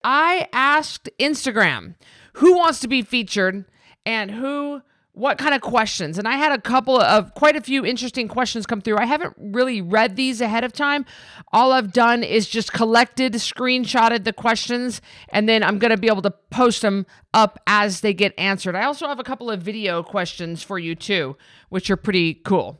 I asked Instagram who wants to be featured and what kind of questions. And I had quite a few interesting questions come through. I haven't really read these ahead of time. All I've done is just screenshotted the questions, and then I'm going to be able to post them up as they get answered. I also have a couple of video questions for you too, which are pretty cool.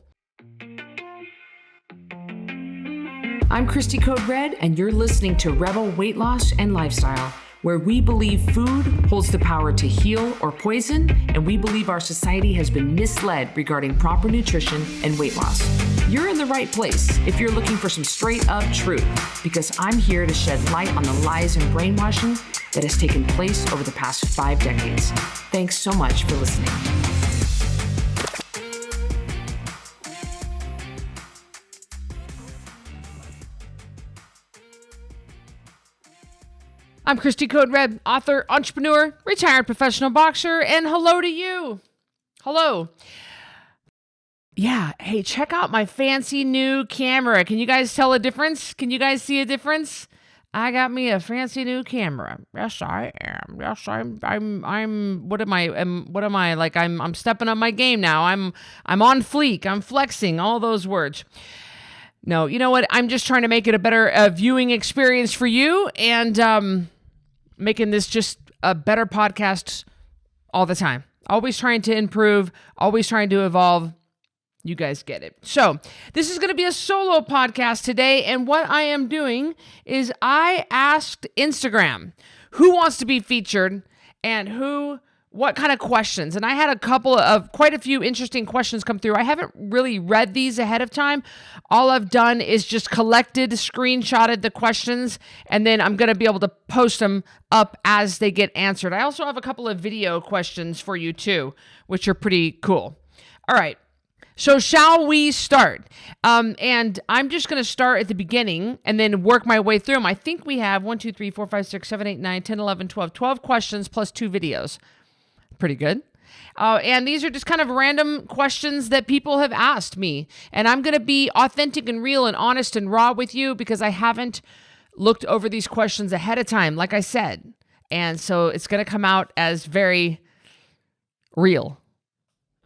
I'm Cristy Code Red, and you're listening to Rebel Weight Loss and Lifestyle, where we believe food holds the power to heal or poison, and we believe our society has been misled regarding proper nutrition and weight loss. You're in the right place if you're looking for some straight up truth, because I'm here to shed light on the lies and brainwashing that has taken place over the past 5 decades. Thanks so much for listening. I'm Cristy Code Red, author, entrepreneur, retired professional boxer, and hello to you. Hello. Yeah, hey, check out my fancy new camera. Can you guys tell a difference? Can you guys see a difference? I got me a fancy new camera. Yes, I am. Yes, I'm what am I? Like I'm stepping up my game now. I'm on fleek. I'm flexing, all those words. No, you know what? I'm just trying to make it a better viewing experience for you, and making this just a better podcast all the time. Always trying to improve, always trying to evolve. You guys get it. So this is going to be a solo podcast today, and what I am doing is I asked Instagram who wants to be featured and what kind of questions. And I had quite a few interesting questions come through. I haven't really read these ahead of time. All I've done is just screenshotted the questions, and then I'm going to be able to post them up as they get answered. I also have a couple of video questions for you too, which are pretty cool. All right. So shall we start? And I'm just going to start at the beginning and then work my way through them. I think we have 1, 2, 3, 4, 5, 6, 7, 8, 9, 10, 11, 12 questions plus 2 videos. Pretty good. And these are just kind of random questions that people have asked me. And I'm going to be authentic and real and honest and raw with you because I haven't looked over these questions ahead of time, like I said. And so it's going to come out as very real.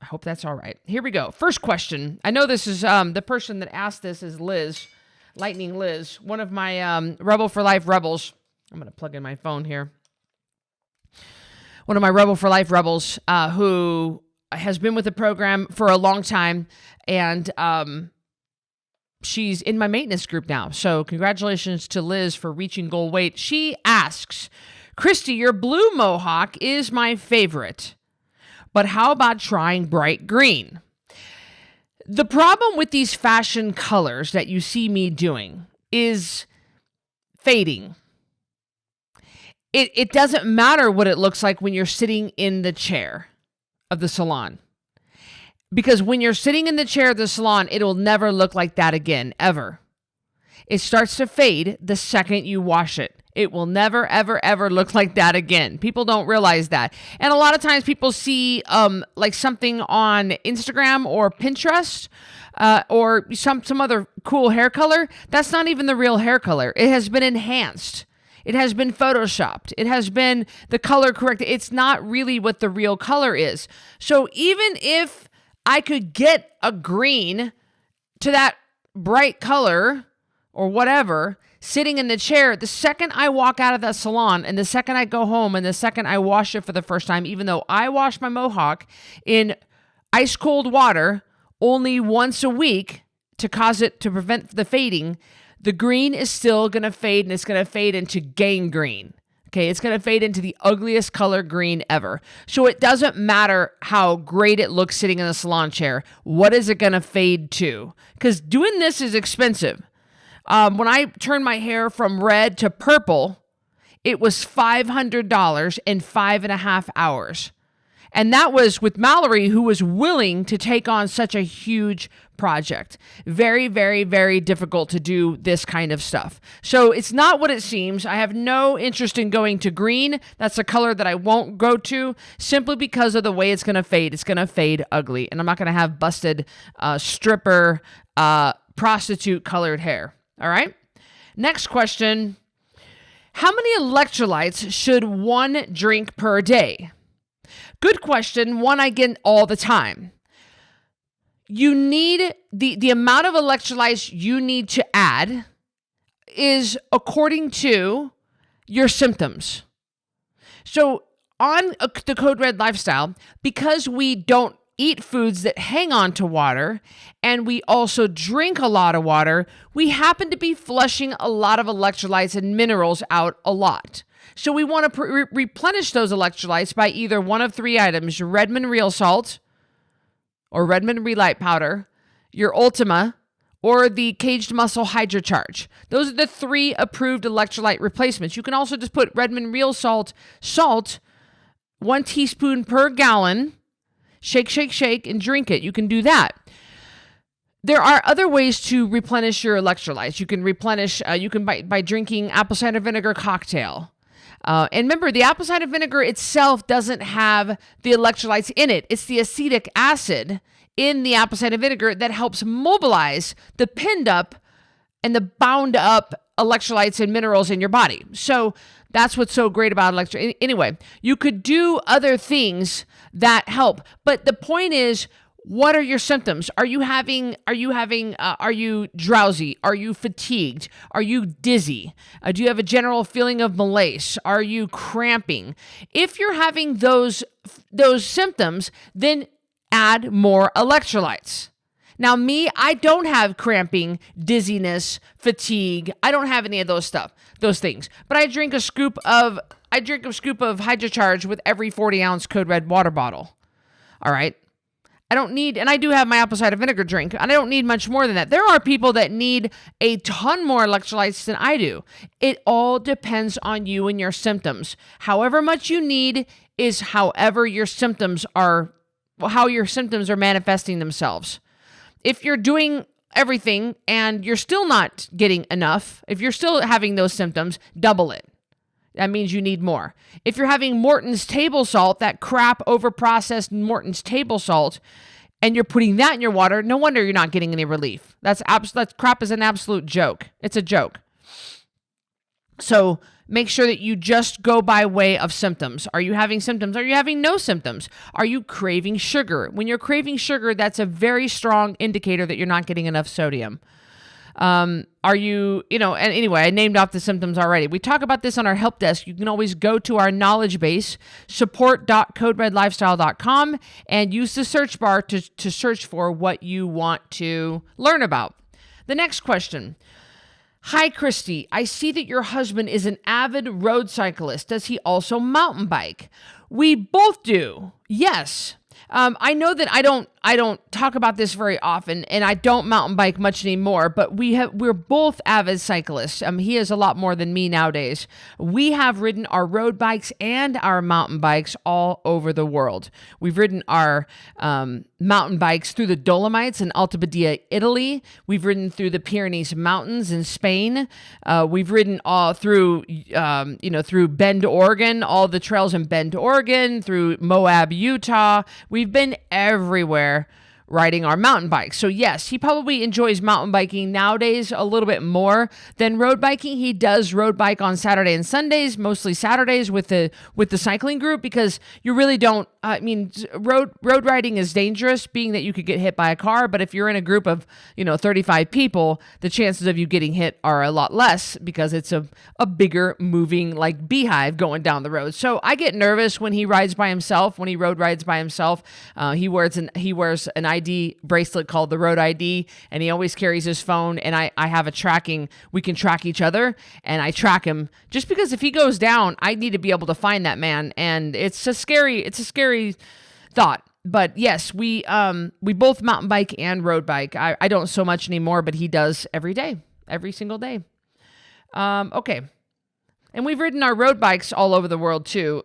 I hope that's all right. Here we go. First question. I know this is the person that asked this is Liz, Lightning Liz, one of my Rebel for Life rebels. I'm going to plug in my phone here. One of my Rebel for Life rebels who has been with the program for a long time, and she's in my maintenance group now. So congratulations to Liz for reaching goal weight. She asks, Cristy, your blue mohawk is my favorite, but how about trying bright green? The problem with these fashion colors that you see me doing is fading. It doesn't matter what it looks like when you're sitting in the chair of the salon. Because when you're sitting in the chair of the salon, it'll never look like that again, ever. It starts to fade the second you wash it. It will never, ever, ever look like that again. People don't realize that. And a lot of times people see like something on Instagram or Pinterest or some other cool hair color. That's not even the real hair color. It has been enhanced. It has been photoshopped. It has been the color corrected. It's not really what the real color is. So even if I could get a green to that bright color or whatever, sitting in the chair, the second I walk out of that salon and the second I go home and the second I wash it for the first time, even though I wash my mohawk in ice cold water only once a week to prevent the fading, the green is still going to fade, and it's going to fade into gangrene. Okay, it's going to fade into the ugliest color green ever. So it doesn't matter how great it looks sitting in the salon chair. What is it going to fade to? Because doing this is expensive. When I turned my hair from red to purple, it was $500 in 5.5 hours. And that was with Mallory, who was willing to take on such a huge project. Very, very, very difficult to do this kind of stuff. So it's not what it seems. I have no interest in going to green. That's a color that I won't go to simply because of the way it's going to fade. It's going to fade ugly. And I'm not going to have busted stripper, prostitute colored hair. All right. Next question. How many electrolytes should one drink per day? Good question. One I get all the time. You need the amount of electrolytes you need to add is according to your symptoms. So on the Code Red lifestyle, because we don't eat foods that hang on to water and we also drink a lot of water, we happen to be flushing a lot of electrolytes and minerals out a lot. So we want to replenish those electrolytes by either one of three items: your Redmond Real Salt or Redmond Relight Powder, your Ultima, or the Caged Muscle HydroCharge. Those are the three approved electrolyte replacements. You can also just put Redmond Real Salt, 1 teaspoon per gallon, shake, and drink it. You can do that. There are other ways to replenish your electrolytes. You can replenish, by drinking apple cider vinegar cocktail. And remember, the apple cider vinegar itself doesn't have the electrolytes in it. It's the acetic acid in the apple cider vinegar that helps mobilize the pinned up and the bound up electrolytes and minerals in your body. So that's what's so great about Anyway, you could do other things that help. But the point is, what are your symptoms? Are you drowsy? Are you fatigued? Are you dizzy? Do you have a general feeling of malaise? Are you cramping? If you're having those symptoms, then add more electrolytes. Now, I don't have cramping, dizziness, fatigue. I don't have any of those things. But I drink a scoop of HydroCharge with every 40-ounce Code Red water bottle. All right. And I do have my apple cider vinegar drink, and I don't need much more than that. There are people that need a ton more electrolytes than I do. It all depends on you and your symptoms. However much you need is how your symptoms are manifesting themselves. If you're doing everything and you're still not getting enough, if you're still having those symptoms, double it. That means you need more. If you're having Morton's table salt, that crap overprocessed Morton's table salt, and you're putting that in your water, no wonder you're not getting any relief. That crap is an absolute joke. It's a joke. So make sure that you just go by way of symptoms. Are you having symptoms? Are you having no symptoms? Are you craving sugar? When you're craving sugar, that's a very strong indicator that you're not getting enough sodium. Are you, and anyway, I named off the symptoms already. We talk about this on our help desk. You can always go to our knowledge base, support.coderedlifestyle.com, and use the search bar to search for what you want to learn about. The next question. Hi, Cristy. I see that your husband is an avid road cyclist. Does he also mountain bike? We both do. Yes. I know that I don't talk about this very often, and I don't mountain bike much anymore, but we're both avid cyclists. He is a lot more than me nowadays. We have ridden our road bikes and our mountain bikes all over the world. We've ridden our mountain bikes through the Dolomites in Alta Badia, Italy. We've ridden through the Pyrenees Mountains in Spain. We've ridden all through Bend, Oregon, all the trails in Bend, Oregon, through Moab, Utah. We've been everywhere riding our mountain bikes. So yes, he probably enjoys mountain biking nowadays a little bit more than road biking. He does road bike on Saturday and Sundays, mostly Saturdays with the cycling group, because you really don't, road riding is dangerous, being that you could get hit by a car. But if you're in a group of, 35 people, the chances of you getting hit are a lot less because it's a bigger moving like beehive going down the road. So I get nervous when he rides by himself, when he road rides by himself. He wears an ID bracelet called the Road ID, and he always carries his phone, and I have we can track each other, and I track him just because if he goes down, I need to be able to find that man, and it's a scary thought. But yes, we both mountain bike and road bike. I don't so much anymore, but he does every single day. Okay. And we've ridden our road bikes all over the world too.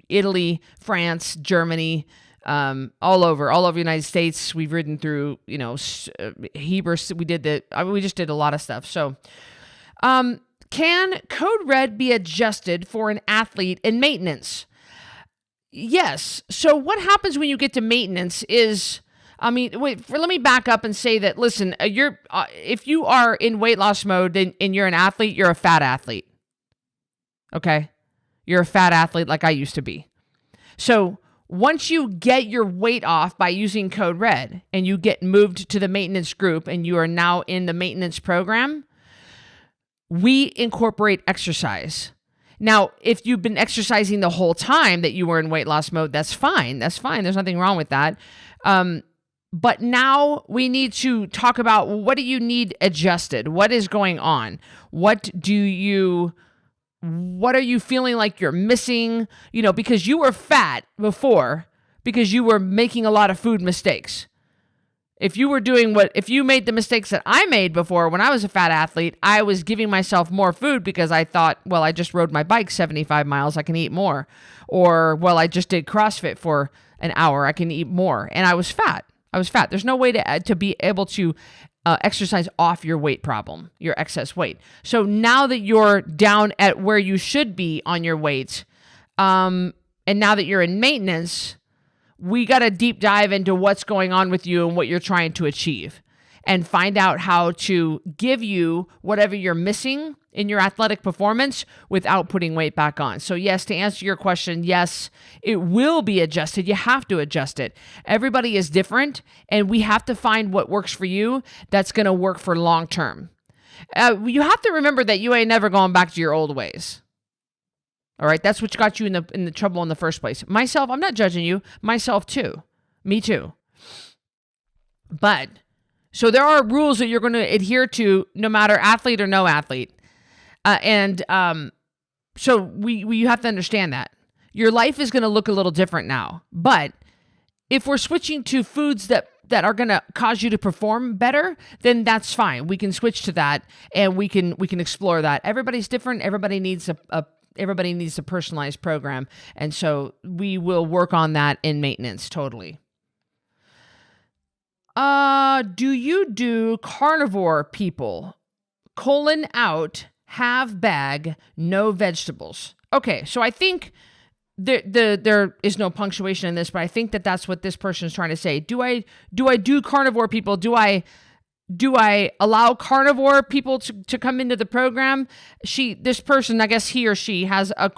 Italy, France, Germany, all over the United States. We've ridden through, Heber. We just did a lot of stuff. So, can Code Red be adjusted for an athlete in maintenance? Yes. So what happens when you get to maintenance is, let me back up and say that, listen, if you are in weight loss mode and you're an athlete, you're a fat athlete. Okay. You're a fat athlete like I used to be. So once you get your weight off by using code RED and you get moved to the maintenance group and you are now in the maintenance program, we incorporate exercise. Now, if you've been exercising the whole time that you were in weight loss mode, that's fine. That's fine. There's nothing wrong with that. But now we need to talk about, what do you need adjusted? What is going on? What are you feeling like you're missing? Because you were fat before because you were making a lot of food mistakes. If you made the mistakes that I made before when I was a fat athlete, I was giving myself more food because I thought, well, I just rode my bike 75 miles, I can eat more. Or, well, I just did CrossFit for an hour, I can eat more. And I was fat. There's no way to be able to exercise off your weight problem, your excess weight. So now that you're down at where you should be on your weight, and now that you're in maintenance, we got to deep dive into what's going on with you and what you're trying to achieve and find out how to give you whatever you're missing in your athletic performance without putting weight back on. So yes, to answer your question, yes, it will be adjusted. You have to adjust it. Everybody is different, and we have to find what works for you that's going to work for long term. You have to remember that you ain't never going back to your old ways. All right, that's what got you in the trouble in the first place. Myself, I'm not judging you. Myself too. Me too. But so there are rules that you're going to adhere to, no matter athlete or no athlete. So you have to understand that your life is going to look a little different now. But if we're switching to foods that are going to cause you to perform better, then that's fine. We can switch to that, and we can explore that. Everybody's different. Everybody needs a personalized program. And so we will work on that in maintenance. Totally. Do you do carnivore people? Out, have bag, no vegetables. Okay. So I think there is no punctuation in this, but I think that's what this person is trying to say. Do I do carnivore people? Do I allow carnivore people to come into the program? This person, I guess he or she, has a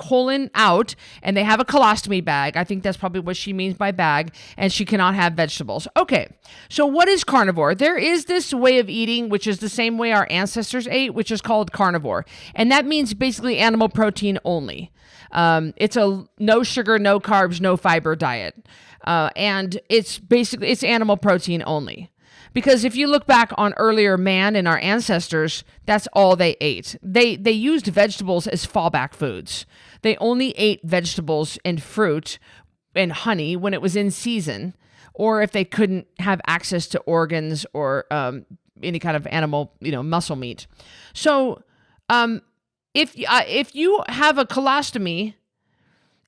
out, and they have a colostomy bag. I think that's probably what she means by bag, and she cannot have vegetables. Okay, so what is carnivore? There is this way of eating, which is the same way our ancestors ate, which is called carnivore. And that means basically animal protein only. It's a no sugar, no carbs, no fiber diet. And it's animal protein only. Because if you look back on earlier man and our ancestors, that's all they ate. They used vegetables as fallback foods. They only ate vegetables and fruit and honey when it was in season, or if they couldn't have access to organs or any kind of animal, muscle meat. So if you have a colostomy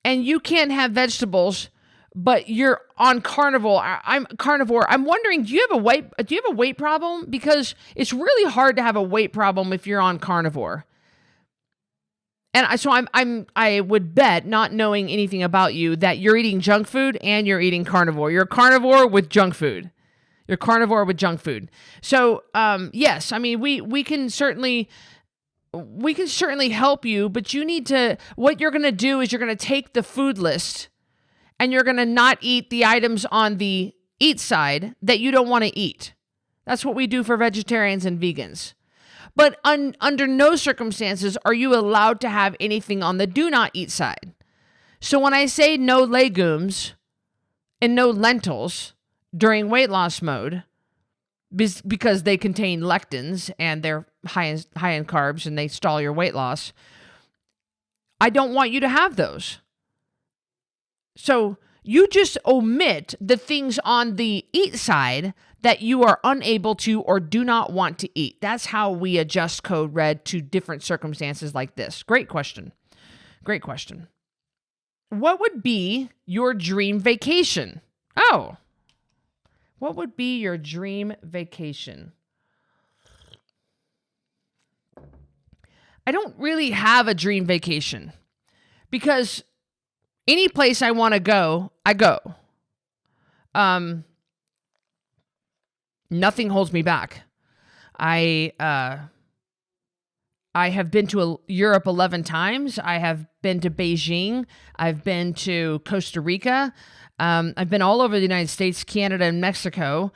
and you can't have vegetables, but you're on carnivore, I'm carnivore, I'm wondering, do you have a weight problem? Because it's really hard to have a weight problem if you're on carnivore. And so I would bet, not knowing anything about you, that you're eating junk food and you're eating carnivore. You're a carnivore with junk food. You're carnivore with junk food. So yes, I mean we can certainly help you, but what you're going to do is you're going to take the food list and you're going to not eat the items on the eat side that you don't want to eat. That's what we do for vegetarians and vegans. But under no circumstances are you allowed to have anything on the do not eat side. So when I say no legumes and no lentils during weight loss mode, because they contain lectins and they're high in carbs and they stall your weight loss, I don't want you to have those. So you just omit the things on the eat side that you are unable to or do not want to eat. That's how we adjust code RED to different circumstances like this. Great question. Great question. What would be your dream vacation? Oh, what would be your dream vacation? I don't really have a dream vacation because any place I want to go, I go. Nothing holds me back. I I have been to Europe 11 times. I have been to Beijing. I've been to Costa Rica. I've been all over the United States, Canada, and Mexico.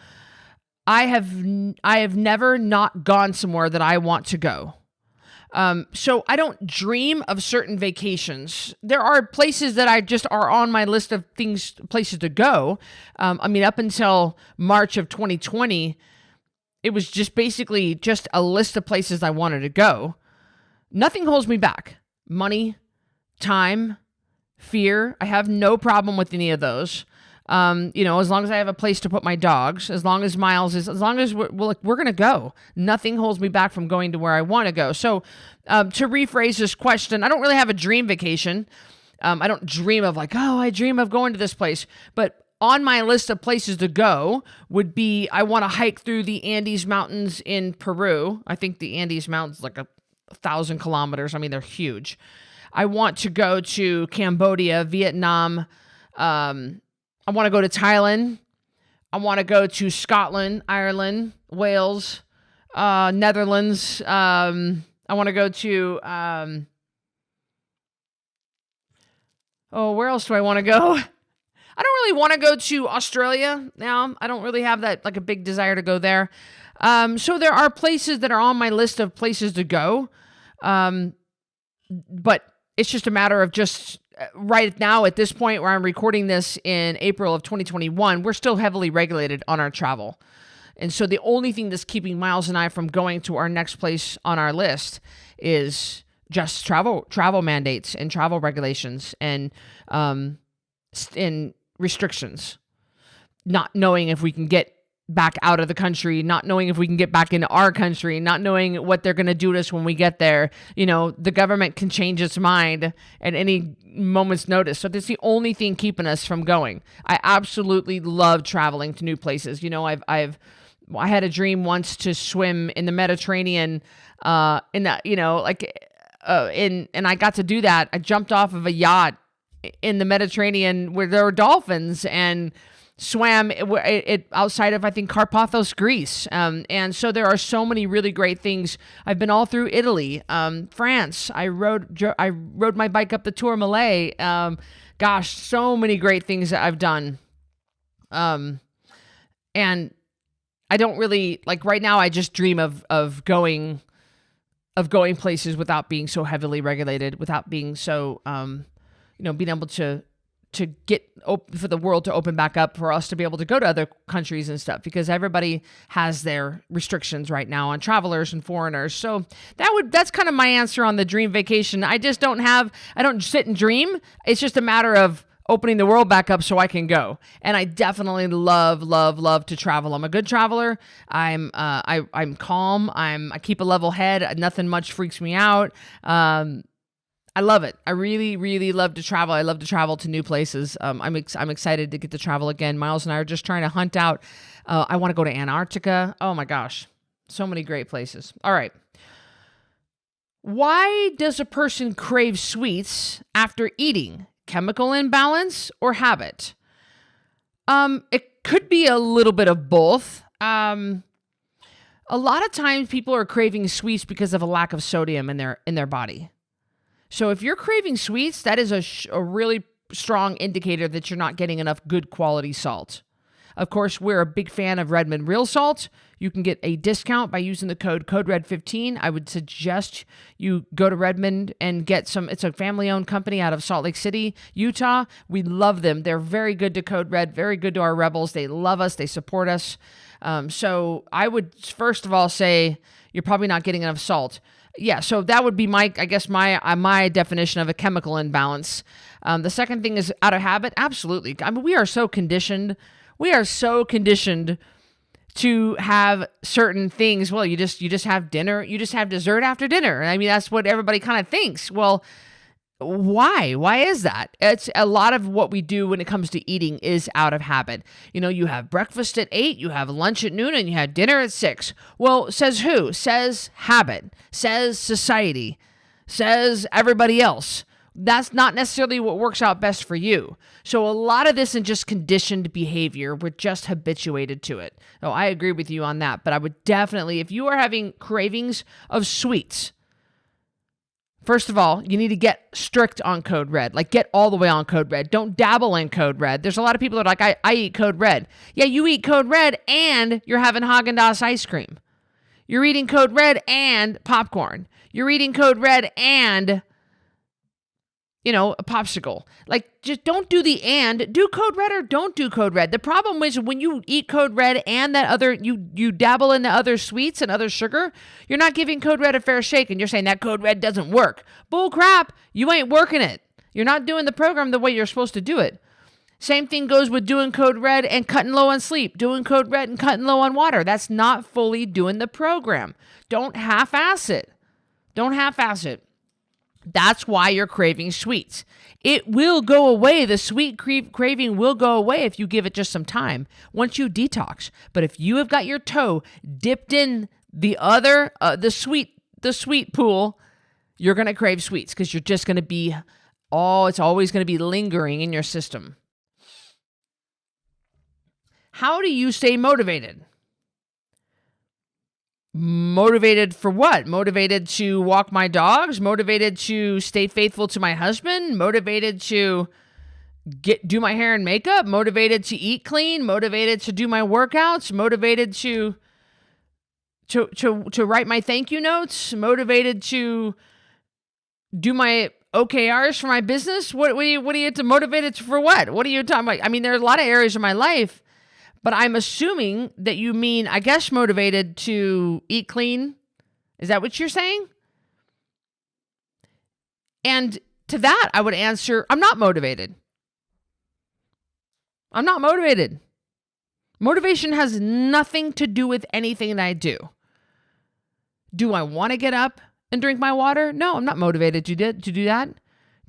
I have never not gone somewhere that I want to go. So I don't dream of certain vacations. There are places that I just are on my list of places to go. Up until March of 2020, it was just basically just a list of places I wanted to go. Nothing holds me back. Money, time, fear. I have no problem with any of those. As long as I have a place to put my dogs, as long as we're going to go. Nothing holds me back from going to where I want to go. So, to rephrase this question, I don't really have a dream vacation. I don't dream of I dream of going to this place, but on my list of places to go would be, I want to hike through the Andes Mountains in Peru. I think the Andes Mountains 1,000 kilometers. I mean, they're huge. I want to go to Cambodia, Vietnam. I want to go to Thailand. I want to go to Scotland, Ireland, Wales, Netherlands. I want to go to, where else do I want to go? I don't really want to go to Australia now. I don't really have that, a big desire to go there. So there are places that are on my list of places to go. But it's just a matter of just right now at this point where I'm recording this in April of 2021, we're still heavily regulated on our travel. And so the only thing that's keeping Miles and I from going to our next place on our list is just travel mandates and travel regulations and restrictions. Not knowing if we can get back out of the country, not knowing if we can get back into our country, not knowing what they're going to do to us when we get there. The government can change its mind at any moment's notice. So that's the only thing keeping us from going. I absolutely love traveling to new places. I had a dream once to swim in the Mediterranean, and I got to do that. I jumped off of a yacht in the Mediterranean where there were dolphins and swam it outside of, I think, Carpathos, Greece. And so there are so many really great things. I've been all through Italy, France. I rode my bike up the Tourmalet. So many great things that I've done. And I don't really right now. I just dream of going places without being so heavily regulated, without being so, being able to get for the world to open back up for us to be able to go to other countries and stuff, because everybody has their restrictions right now on travelers and foreigners. So that's kind of my answer on the dream vacation. I don't sit and dream. It's just a matter of opening the world back up so I can go. And I definitely love to travel. I'm a good traveler. I'm calm. I keep a level head. Nothing much freaks me out. I love it. I really, really love to travel. I love to travel to new places. I'm excited to get to travel again. Miles and I are just trying to hunt out. I want to go to Antarctica. Oh my gosh. So many great places. All right. Why does a person crave sweets after eating? Chemical imbalance or habit? It could be a little bit of both. A lot of times people are craving sweets because of a lack of sodium in their body. So if you're craving sweets, that is a really strong indicator that you're not getting enough good quality salt. Of course, we're a big fan of Redmond Real Salt. You can get a discount by using the code CODERED15. I would suggest you go to Redmond and get some. It's a family-owned company out of Salt Lake City, Utah. We love them. They're very good to Code Red, very good to our rebels. They love us. They support us. So I would first of all say you're probably not getting enough salt. Yeah, so that would be my definition of a chemical imbalance. The second thing is out of habit. Absolutely. I mean, we are so conditioned. We are so conditioned to have certain things. Well, you just have dinner. You just have dessert after dinner. I mean, that's what everybody kind of thinks. Well, why? Why is that? It's a lot of what we do when it comes to eating is out of habit. You have breakfast at 8, you have lunch at noon, and you have dinner at 6. Well, says who? Says habit. Says society. Says everybody else. That's not necessarily what works out best for you. So a lot of this is just conditioned behavior. We're just habituated to it. So I agree with you on that. But I would definitely, if you are having cravings of sweets, First of all, you need to get strict on code red, like get all the way on code red. Don't dabble in code red. There's a lot of people that are like, I eat code red. Yeah, you eat code red and you're having Haagen-Dazs ice cream. You're eating code red and popcorn. You're eating code red and, a popsicle. Like, just don't do the and. Do code red or don't do code red. The problem is when you eat code red and that other, you dabble into other sweets and other sugar, you're not giving code red a fair shake and you're saying that code red doesn't work. Bull crap. You ain't working it. You're not doing the program the way you're supposed to do it. Same thing goes with doing code red and cutting low on sleep, doing code red and cutting low on water. That's not fully doing the program. Don't half-ass it. Don't half-ass it. That's why you're craving sweets. It will go away. The sweet craving will go away if you give it just some time once you detox. But if you have got your toe dipped in the sweet pool, you're going to crave sweets because you're just going to be, it's always going to be lingering in your system. How do you stay motivated? Motivated for what? Motivated to walk my dogs? Motivated to stay faithful to my husband? Motivated to do my hair and makeup? Motivated to eat clean? Motivated to do my workouts? Motivated to write my thank you notes? Motivated to do my OKRs for my business? What are you motivated for what? What are you talking about? I mean, there are a lot of areas of my life, but I'm assuming that you mean, I guess, motivated to eat clean. Is that what you're saying? And to that, I would answer, I'm not motivated. I'm not motivated. Motivation has nothing to do with anything that I do. Do I want to get up and drink my water? No, I'm not motivated to do that.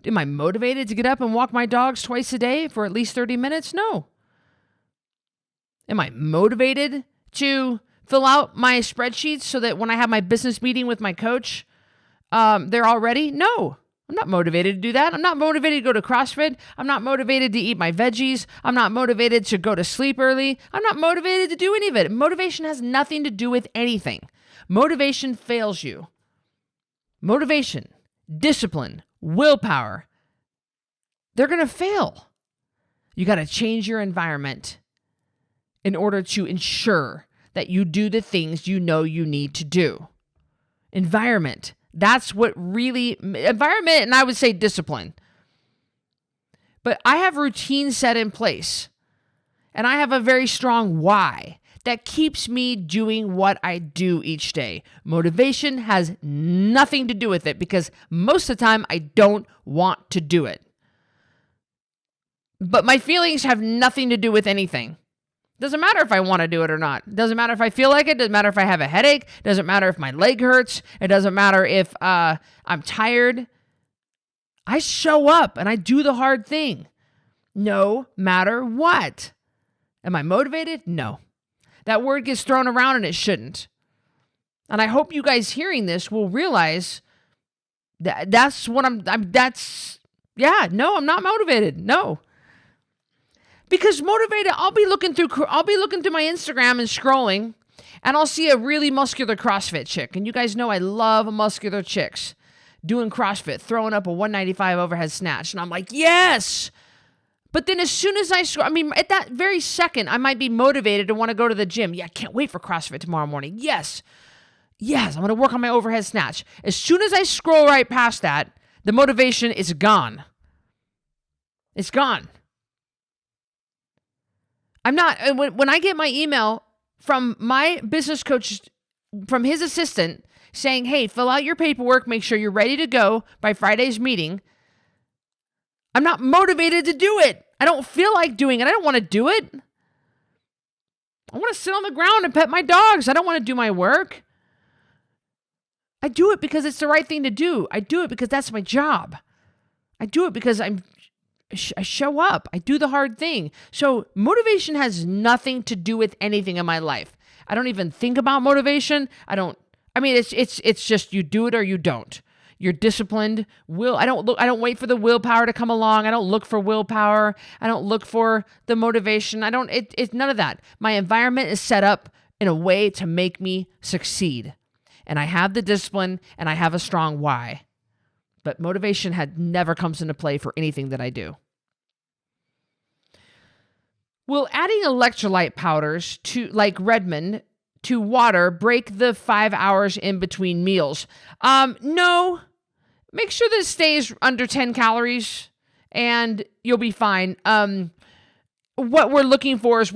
Am I motivated to get up and walk my dogs twice a day for at least 30 minutes? No. Am I motivated to fill out my spreadsheets so that when I have my business meeting with my coach, they're all ready? No, I'm not motivated to do that. I'm not motivated to go to CrossFit. I'm not motivated to eat my veggies. I'm not motivated to go to sleep early. I'm not motivated to do any of it. Motivation has nothing to do with anything. Motivation fails you. Motivation, discipline, willpower, they're going to fail. You got to change your environment in order to ensure that you do the things you know you need to do. Environment. That's what really, environment, and I would say discipline. But I have routines set in place, and I have a very strong why that keeps me doing what I do each day. Motivation has nothing to do with it because most of the time I don't want to do it. But my feelings have nothing to do with anything. Doesn't matter if I want to do it or not. Doesn't matter if I feel like it. Doesn't matter if I have a headache. Doesn't matter if my leg hurts. It doesn't matter if I'm tired. I show up and I do the hard thing. No matter what. Am I motivated? No. That word gets thrown around and it shouldn't. And I hope you guys hearing this will realize that's what I'm not motivated. No. Because motivated, I'll be looking through my Instagram and scrolling, and I'll see a really muscular CrossFit chick. And you guys know I love muscular chicks doing CrossFit, throwing up a 195 overhead snatch. And I'm like, yes! But then as soon as at that very second, I might be motivated to want to go to the gym. Yeah, I can't wait for CrossFit tomorrow morning. Yes, I'm going to work on my overhead snatch. As soon as I scroll right past that, the motivation is gone. It's gone. I'm not, when I get my email from my business coach, from his assistant saying, hey, fill out your paperwork, make sure you're ready to go by Friday's meeting, I'm not motivated to do it. I don't feel like doing it. I don't want to do it. I want to sit on the ground and pet my dogs. I don't want to do my work. I do it because it's the right thing to do. I do it because that's my job. I do it because I show up. I do the hard thing. So motivation has nothing to do with anything in my life. I don't even think about motivation. It's just you do it or you don't. You're disciplined. I don't wait for the willpower to come along. I don't look for willpower. I don't look for the motivation. It's none of that. My environment is set up in a way to make me succeed. And I have the discipline and I have a strong why. But motivation never comes into play for anything that I do. Will adding electrolyte powders to, like Redmond, to water break the 5 hours in between meals? No. Make sure that it stays under 10 calories and you'll be fine. What we're looking for is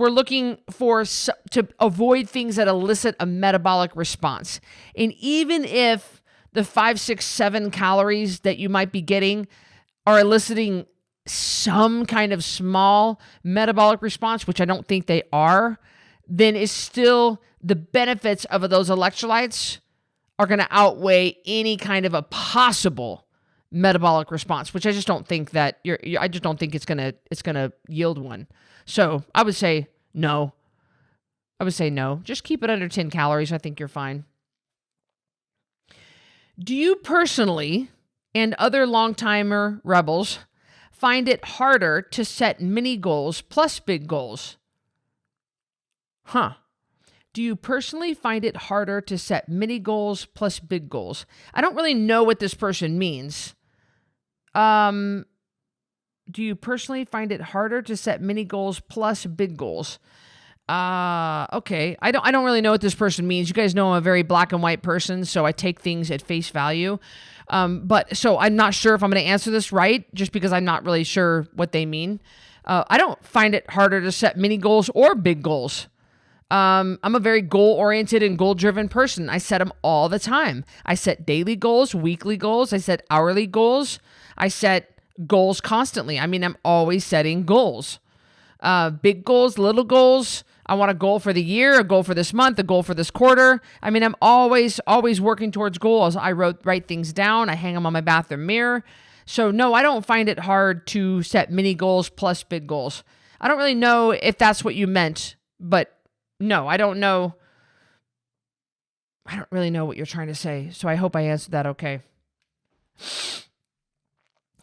to avoid things that elicit a metabolic response. And even if the 5, 6, 7 calories that you might be getting are eliciting some kind of small metabolic response, which I don't think they are, then it's still the benefits of those electrolytes are going to outweigh any kind of a possible metabolic response, which I just don't think that I just don't think it's going to yield one. So I would say no. Just keep it under 10 calories. I think you're fine. Do you personally and other long-timer rebels find it harder to set mini goals plus big goals? Do you personally find it harder to set mini goals plus big goals? I don't really know what this person means. Do you personally find it harder to set mini goals plus big goals? Okay. I don't really know what this person means. You guys know I'm a very black and white person, so I take things at face value. But so I'm not sure if I'm going to answer this right, just because I'm not really sure what they mean. I don't find it harder to set mini goals or big goals. I'm a very goal-oriented and goal-driven person. I set them all the time. I set daily goals, weekly goals. I set hourly goals. I set goals constantly. I mean, I'm always setting goals. Big goals, little goals. I want a goal for the year, a goal for this month, a goal for this quarter. I mean, I'm always working towards goals. I write things down. I hang them on my bathroom mirror. So no, I don't find it hard to set mini goals plus big goals. I don't really know if that's what you meant, but no, I don't know. I don't really know what you're trying to say. So I hope I answered that okay.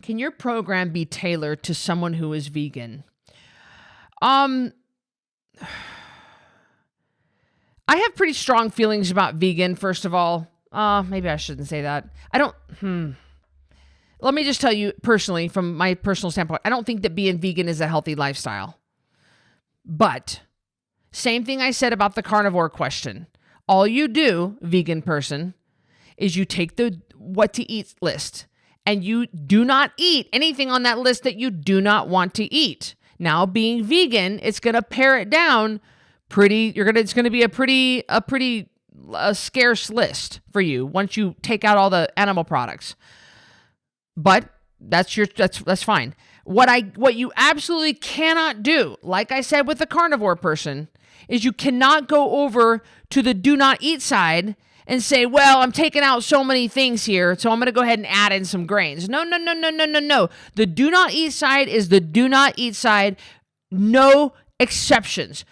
Can your program be tailored to someone who is vegan? I have pretty strong feelings about vegan, first of all. Maybe I shouldn't say that. Let me just tell you personally, from my personal standpoint, I don't think that being vegan is a healthy lifestyle. But same thing I said about the carnivore question. All you do, vegan person, is you take the what to eat list and you do not eat anything on that list that you do not want to eat. Now, being vegan, it's going to pare it down it's going to be a pretty scarce list for you once you take out all the animal products. But that's fine. What you absolutely cannot do, like I said with the carnivore person, is you cannot go over to the do not eat side and say, well, I'm taking out so many things here, so I'm going to go ahead and add in some grains. No. The do not eat side is the do not eat side. No exceptions.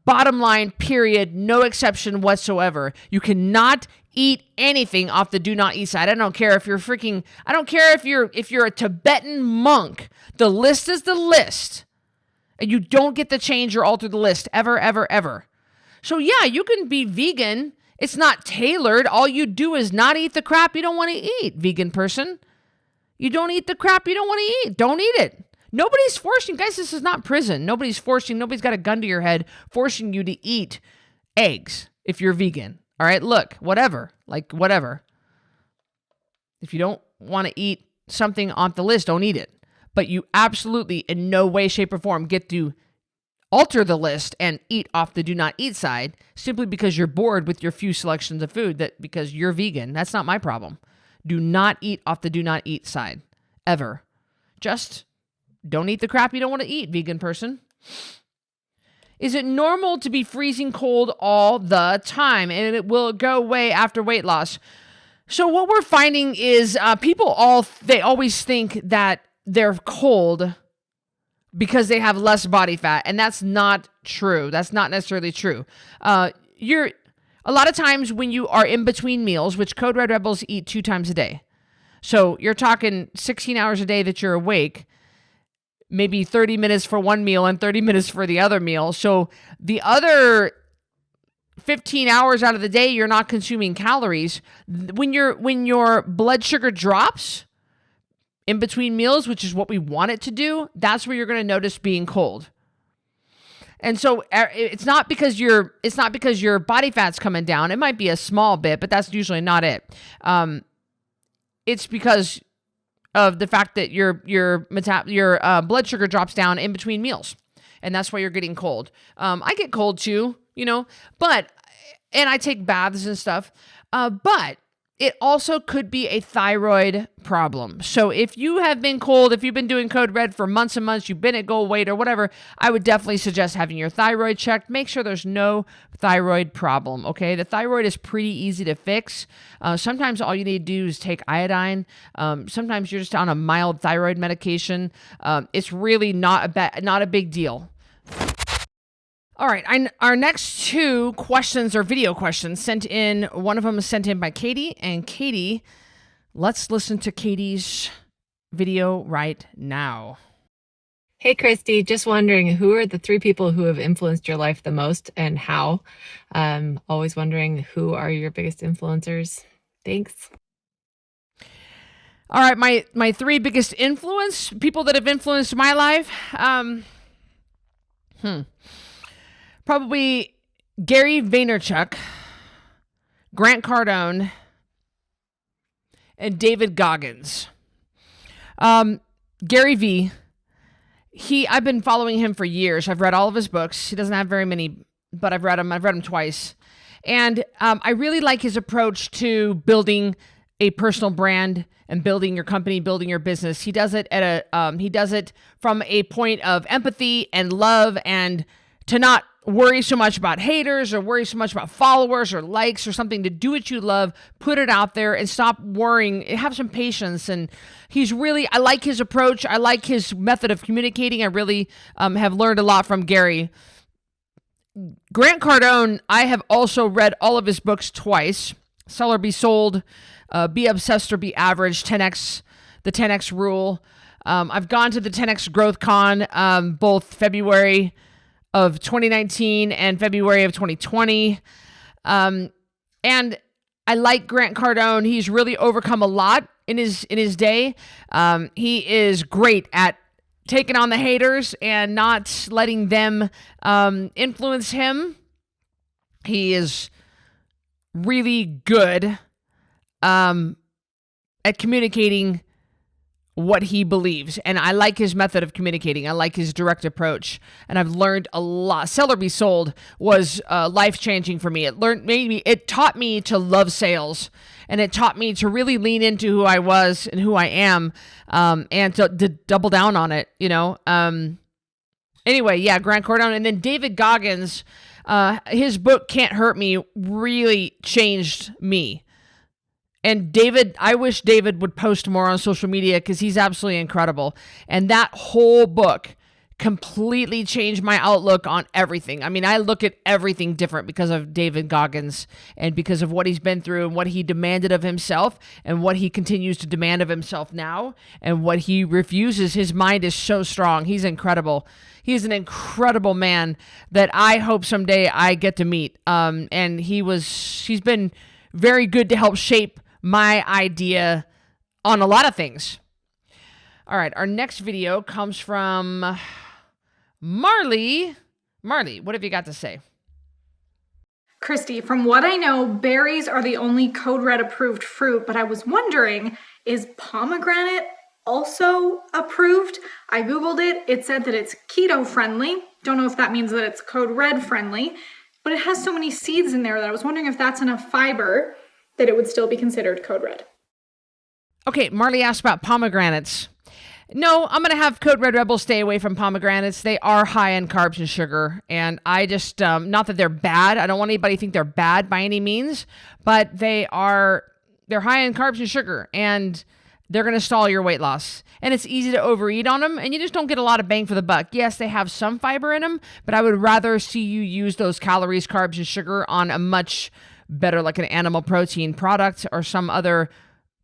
Bottom line, period. No exception whatsoever. You cannot eat anything off the do not eat side. I don't care if you're if you're a Tibetan monk. The list is the list. And you don't get to change or alter the list ever, ever, ever. So yeah, you can be vegan. It's not tailored. All you do is not eat the crap you don't want to eat, vegan person. You don't eat the crap you don't want to eat. Don't eat it. Nobody's forcing, guys, this is not prison. Nobody's got a gun to your head forcing you to eat eggs if you're vegan. All right, look, whatever. If you don't want to eat something on the list, don't eat it. But you absolutely, in no way, shape, or form, get to alter the list and eat off the do not eat side simply because you're bored with your few selections of food because you're vegan. That's not my problem. Do not eat off the do not eat side, ever. Just don't eat the crap you don't want to eat, vegan person. Is it normal to be freezing cold all the time and it will go away after weight loss? So what we're finding is they always think that they're cold because they have less body fat, and that's not true. That's not necessarily true. A lot of times when you are in between meals, which Code Red Rebels eat 2 times a day. So you're talking 16 hours a day that you're awake, maybe 30 minutes for one meal and 30 minutes for the other meal. So the other 15 hours out of the day, you're not consuming calories. When your blood sugar drops, in between meals, which is what we want it to do, that's where you're going to notice being cold. And so it's not because your body fat's coming down. It might be a small bit, but that's usually not it. It's because of the fact that your blood sugar drops down in between meals, and that's why you're getting cold. I get cold too, and I take baths and stuff. But it also could be a thyroid problem. So if you have been cold, if you've been doing Code Red for months and months, you've been at goal weight or whatever, I would definitely suggest having your thyroid checked. Make sure there's no thyroid problem, okay? The thyroid is pretty easy to fix. Sometimes all you need to do is take iodine. Sometimes you're just on a mild thyroid medication. It's really not a big deal. All right, our next two questions are video questions sent in. One of them is sent in by Katie. And Katie, let's listen to Katie's video right now. Hey, Cristy, just wondering, who are the 3 people who have influenced your life the most and how? Always wondering, who are your biggest influencers? Thanks. All right, my 3 biggest people that have influenced my life. Probably Gary Vaynerchuk, Grant Cardone, and David Goggins. Gary V, I've been following him for years. I've read all of his books. He doesn't have very many, but I've read them. I've read them twice. And I really like his approach to building a personal brand and building your company, building your business. He does it he does it from a point of empathy and love, and to not worry so much about haters or worry so much about followers or likes or something. To do what you love, put it out there and stop worrying. Have some patience. And I like his approach. I like his method of communicating. I really have learned a lot from Gary. Grant Cardone, I have also read all of his books twice. Sell or Be Sold, Be Obsessed or Be Average, 10X, the 10X Rule. I've gone to the 10X Growth Con, both February of 2019 and February of 2020. And I like Grant Cardone. He's really overcome a lot in his day. He is great at taking on the haters and not letting them influence him. He is really good at communicating what he believes. And I like his method of communicating. I like his direct approach. And I've learned a lot. Sell or Be Sold was life-changing for me. It taught me to love sales. And it taught me to really lean into who I was and who I am, and to double down on it, Anyway, yeah, Grant Cardone. And then David Goggins, his book, Can't Hurt Me, really changed me. And David, I wish David would post more on social media because he's absolutely incredible. And that whole book completely changed my outlook on everything. I mean, I look at everything different because of David Goggins and because of what he's been through and what he demanded of himself and what he continues to demand of himself now and what he refuses. His mind is so strong. He's incredible. He's an incredible man that I hope someday I get to meet. And he's been very good to help shape my idea on a lot of things. All right, our next video comes from Marley. Marley, what have you got to say? Cristy, from what I know, berries are the only Code Red approved fruit, but I was wondering, is pomegranate also approved? I Googled it. It said that it's keto friendly. Don't know if that means that it's Code Red friendly, but it has so many seeds in there that I was wondering if that's enough fiber that it would still be considered Code Red. Okay, Marley asked about pomegranates. No, I'm going to have Code Red Rebel stay away from pomegranates. They are high in carbs and sugar, and I just, not that they're bad. I don't want anybody to think they're bad by any means, but they're high in carbs and sugar, and they're going to stall your weight loss. And it's easy to overeat on them, and you just don't get a lot of bang for the buck. Yes, they have some fiber in them, but I would rather see you use those calories, carbs, and sugar on a much better, like an animal protein product or some other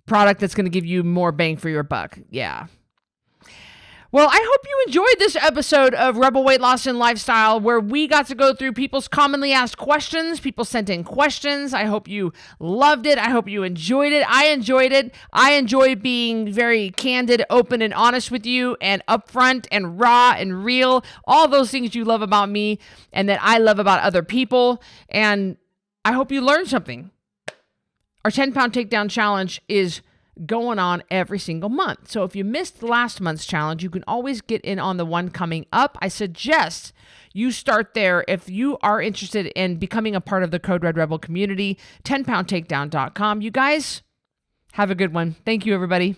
product that's going to give you more bang for your buck. Yeah. Well, I hope you enjoyed this episode of Rebel Weight Loss and Lifestyle, where we got to go through people's commonly asked questions. People sent in questions. I hope you loved it. I hope you enjoyed it. I enjoyed it. I enjoy being very candid, open, and honest with you, and upfront and raw and real. All those things you love about me and that I love about other people. And I hope you learned something. Our 10-pound takedown challenge is going on every single month. So if you missed last month's challenge, you can always get in on the one coming up. I suggest you start there if you are interested in becoming a part of the Code Red Rebel community, 10poundtakedown.com. You guys have a good one. Thank you, everybody.